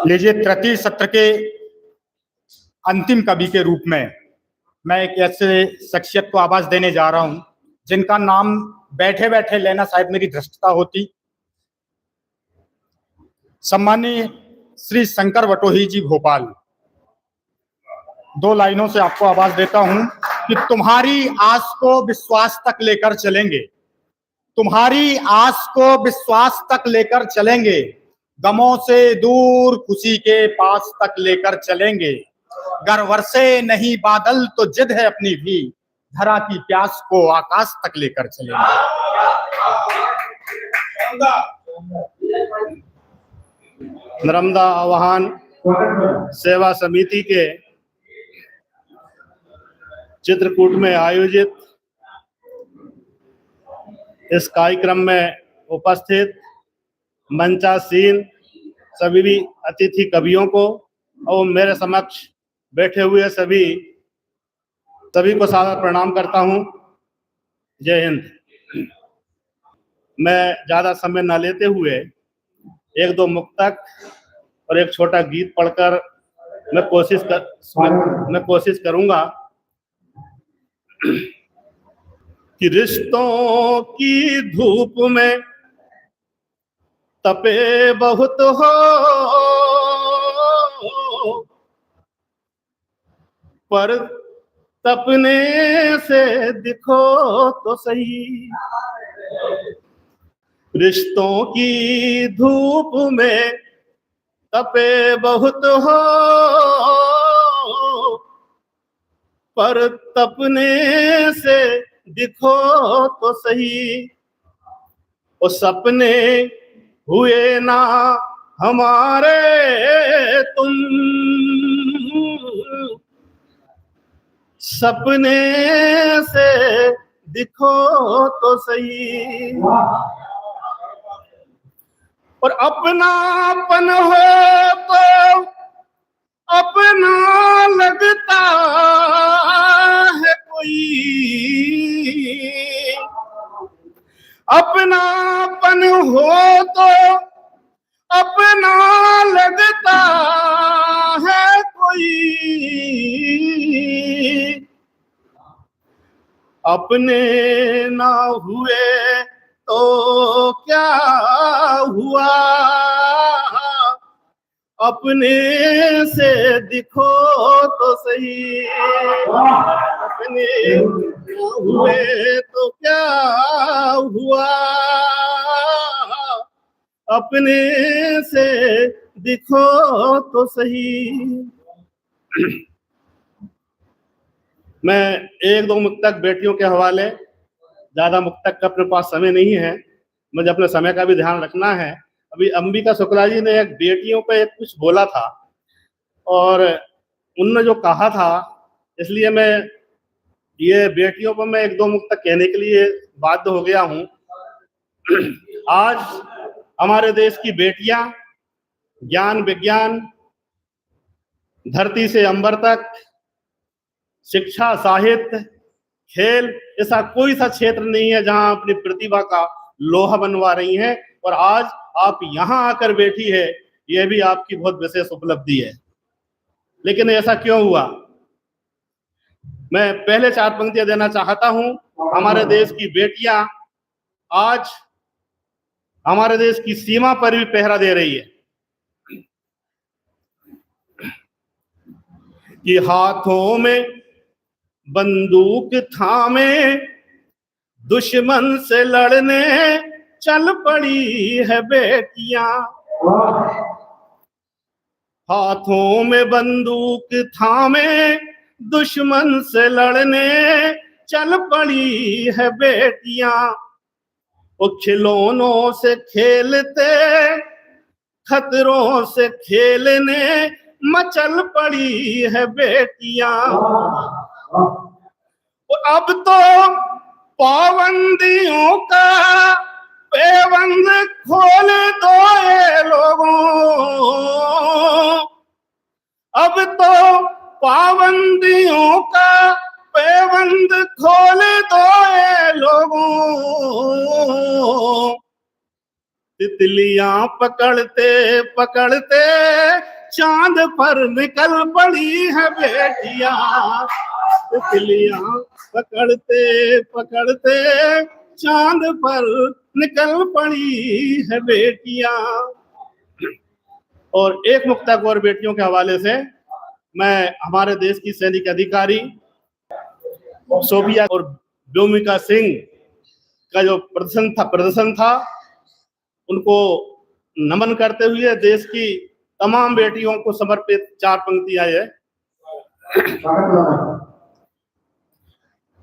लीजिए, तृतीय सत्र के अंतिम कवि के रूप में मैं एक ऐसे शख्सियत को आवाज देने जा रहा हूं जिनका नाम बैठे बैठे लेना शायद मेरी धृष्टता होती। सम्मानीय श्री शंकर बटोही जी, भोपाल। दो लाइनों से आपको आवाज देता हूं कि तुम्हारी आस को विश्वास तक लेकर चलेंगे, तुम्हारी आस को विश्वास तक लेकर चलेंगे, गमों से दूर खुशी के पास तक लेकर चलेंगे। गर वर्षे नहीं बादल तो जिद है अपनी भी, धरा की प्यास को आकाश तक लेकर चलेंगे। नर्मदा आवाहन सेवा समिति के चित्रकूट में आयोजित इस कार्यक्रम में उपस्थित मंचासीन सभी भी अतिथि कवियों को और मेरे समक्ष बैठे हुए सभी को सादर प्रणाम करता हूं। जय हिंद। मैं ज्यादा समय न लेते हुए एक दो मुक्तक और एक छोटा गीत पढ़कर मैं कोशिश करूंगा कि रिश्तों की धूप में तपे बहुत हो, पर तपने से दिखो तो सही। रिश्तों की धूप में तपे बहुत हो, पर तपने से दिखो तो सही। वो सपने हुए ना हमारे तुम, सपने से दिखो तो सही। और अपनापन हो तो अपना लगता है कोई, अपनापन हो तो अपना लगता है कोई, अपने ना हुए तो क्या हुआ, अपने से दिखो तो सही। अपने हुए तो क्या हुआ, अपने से दिखो तो सही। मैं एक दो मुक्तक बेटियों के हवाले, ज्यादा मुक्तक का अपने पास समय नहीं है, मुझे अपने समय का भी ध्यान रखना है। अभी अंबिका शुक्ला जी ने एक बेटियों पे कुछ बोला था और उनने जो कहा था, इसलिए मैं ये बेटियों पर मैं एक दो मुक्तक कहने के लिए बाध्य हो गया हूं। आज हमारे देश की बेटियां ज्ञान विज्ञान, धरती से अंबर तक, शिक्षा, साहित्य, खेल, ऐसा कोई सा क्षेत्र नहीं है जहां अपनी प्रतिभा का लोहा बनवा रही हैं। और आज आप यहां आकर बैठी है, यह भी आपकी बहुत विशेष उपलब्धि है। लेकिन ऐसा क्यों हुआ? मैं पहले चार पंक्तियां देना चाहता हूं। हमारे देश की बेटियां आज हमारे देश की सीमा पर भी पहरा दे रही है कि हाथों में बंदूक थामे दुश्मन से लड़ने चल पड़ी है बेटियां। हाथों में बंदूक थामे दुश्मन से लड़ने चल पड़ी है बेटियां। वो खिलौनों से खेलते खतरों से खेलने मचल पड़ी है बेटियां। अब तो पाबंदियों का पेबंद खोल दो ये लोगों, अब तो पाबंदियों का पेबंद खोल दो ये लोगों। तितलियां पकड़ते पकड़ते चांद पर निकल पड़ी है बेटियां, तितलियां पकड़ते पकड़ते चांद पर निकल पड़ी है बेटियां। और एक मुक्तक और बेटियों के हवाले से मैं हमारे देश की सैनिक अधिकारी सोफिया और व्योमिका सिंह का जो प्रदर्शन था उनको नमन करते हुए देश की तमाम बेटियों को समर्पित 4 पंक्तियां है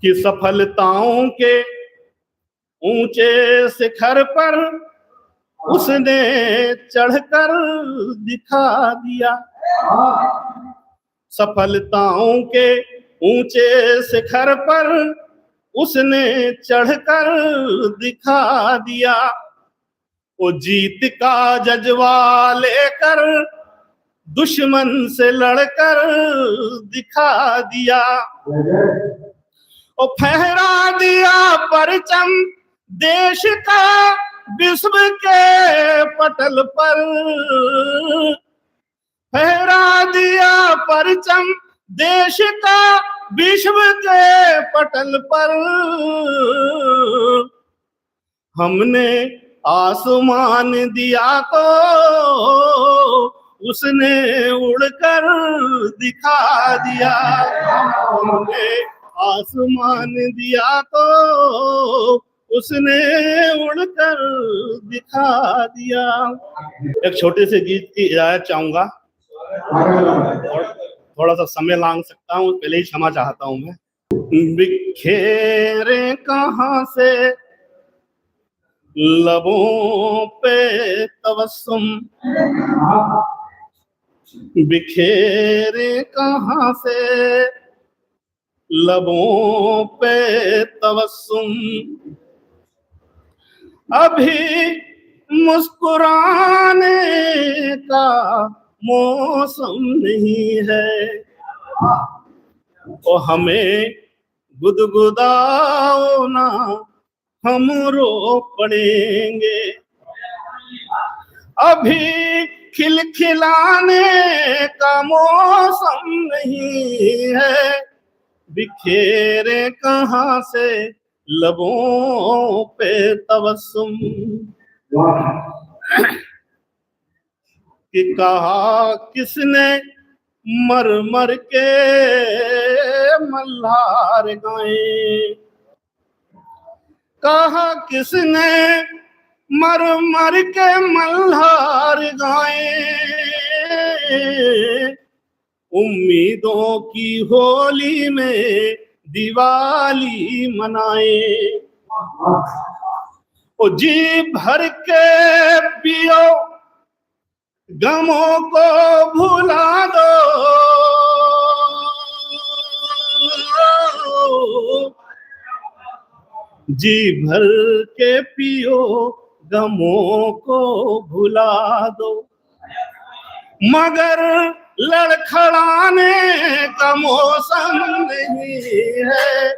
कि सफलताओं के ऊंचे शिखर पर उसने चढ़कर दिखा दिया, सफलताओं के ऊंचे शिखर पर उसने चढ़कर दिखा दिया। वो जीत का जज्बा लेकर दुश्मन से लड़कर दिखा दिया। वो फहरा दिया परचम देश का विश्व के पटल पर, फहरा दिया परचम देश का विश्व के पटल पर। हमने आसमान दिया तो उसने उड़कर दिखा दिया, हमने आसमान दिया तो उसने उड़कर दिखा दिया। एक छोटे से गीत की इजाजत चाहूंगा और थोड़ा सा समय लांग सकता हूँ, पहले ही क्षमा चाहता हूँ मैं। बिखेरे कहाँ से लबों पे तबस्सुम, बिखेरे कहाँ से लबों पे तबस्सुम, अभी मुस्कुराने का मौसम नहीं है। और हमें गुदगुदाओ ना, हम रो पड़ेंगे, अभी खिलखिलाने का मौसम नहीं है। बिखेरे कहाँ से लबों पे तबस्सुम, कि कहा किसने मर मर के मल्हार गाए, कहा किसने मर मर के मल्हार गाए। उम्मीदों की होली में दिवाली मनाए, ओ जी भर के पियो गमों को भुला दो, जी भर के पियो गमों को भुला दो, मगर लड़खड़ाने का मौसम नहीं है।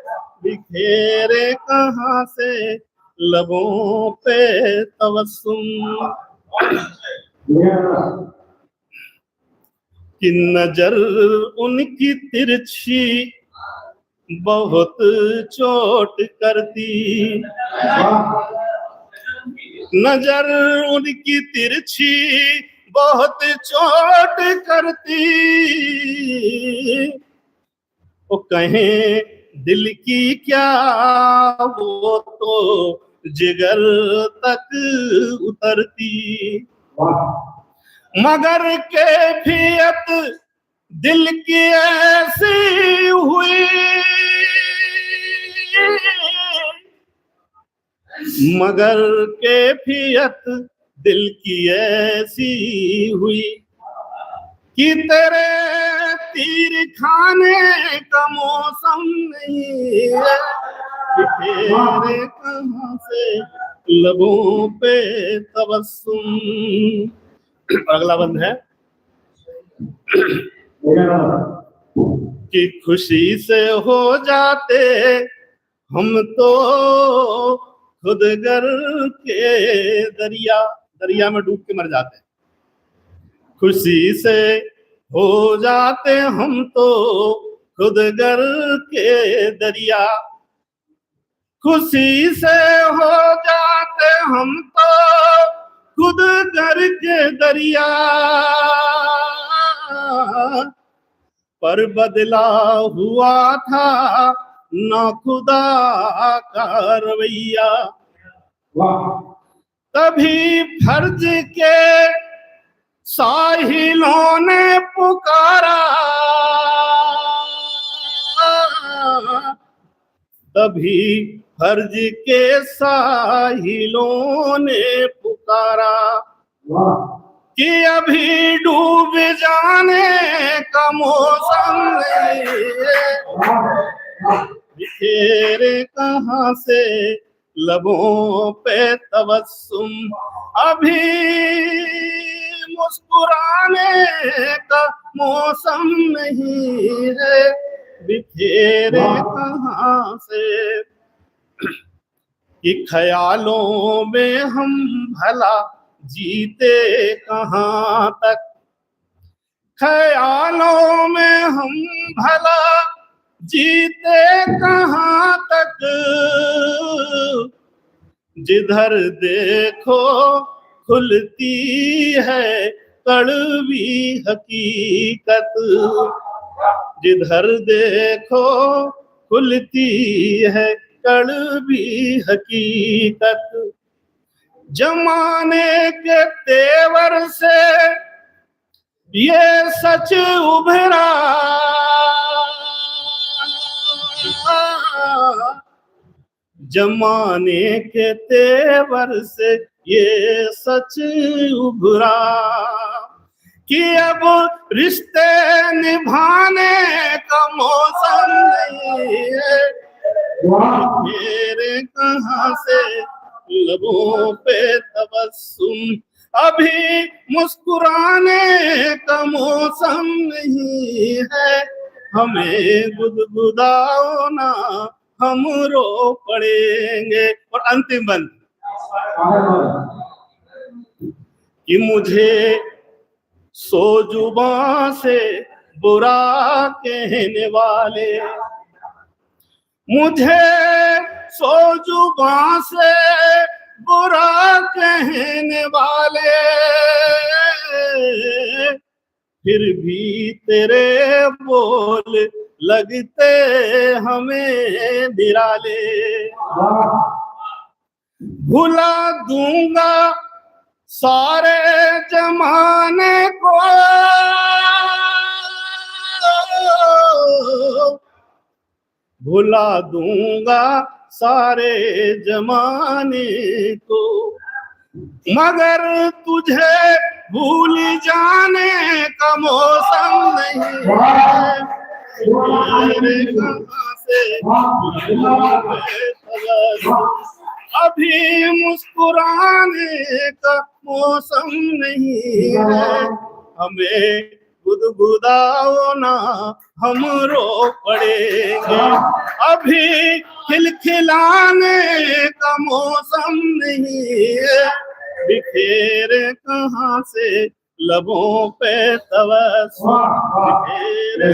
बिखेरे कहाँ से लबों पे तबस्सुम, कि नजर उनकी तिरछी बहुत चोट करती, नजर उनकी तिरछी बहुत चोट करती। वो कहें दिल की क्या वो तो जिगर तक उतरती, मगर कैफियत दिल की ऐसी हुई, मगर कैफियत दिल की ऐसी हुई, कि तेरे तीर खाने का मौसम नहीं है। बिखेरे कहाँ से लबों पे तबस्सुम। अगला बंद है कि खुशी से हो जाते हम तो खुद गर के दरिया, दरिया में डूब के मर जाते हैं। खुशी से हो जाते हम तो खुद गर के दरिया, खुशी से हो जाते हम तो खुद गर के दरिया, पर बदला हुआ था ना खुदा का रवैया। तभी फर्ज के साहिलों ने पुकारा, तभी फर्ज के साहिलों ने पुकारा कि अभी डूब जाने का मौसम बिखेरे कहाँ से लबों पे तबस्सुम, अभी मुस्कुराने का मौसम नहीं है बिखेरे कहाँ से। कि ख्यालों में हम भला जीते कहाँ तक, ख्यालों में हम भला जीते कहाँ तक, जिधर देखो खुलती है कड़वी हकीकत, जिधर देखो खुलती है कड़वी हकीकत। जमाने के तेवर से ये सच उभरा, जमाने के तेवर से ये सच उभरा कि अब रिश्ते निभाने का मौसम नहीं है, मेरे कहाँ से लबों पे तबस्सुम, अभी मुस्कुराने का मौसम नहीं है, हमें गुदगुदाओ ना हम रो पड़ेंगे। और अंतिम बंद कि मुझे सो जुबां से बुरा कहने वाले, मुझे सो जुबां से बुरा कहने वाले, फिर भी तेरे बोल लगते हमें निराले। भुला दूंगा सारे जमाने को, भुला दूंगा सारे जमाने को, मगर तुझे भूल जाने का मौसम नहीं है, मेरे कहाँ से अभी मुस्कुराने का मौसम नहीं है, हमें गुदगुदाओ ना हम रो पड़ेंगे, अभी खिलखिलाने का मौसम नहीं है, बिखेरे कहाँ से लबों पे तबस्सुम, बिखेरे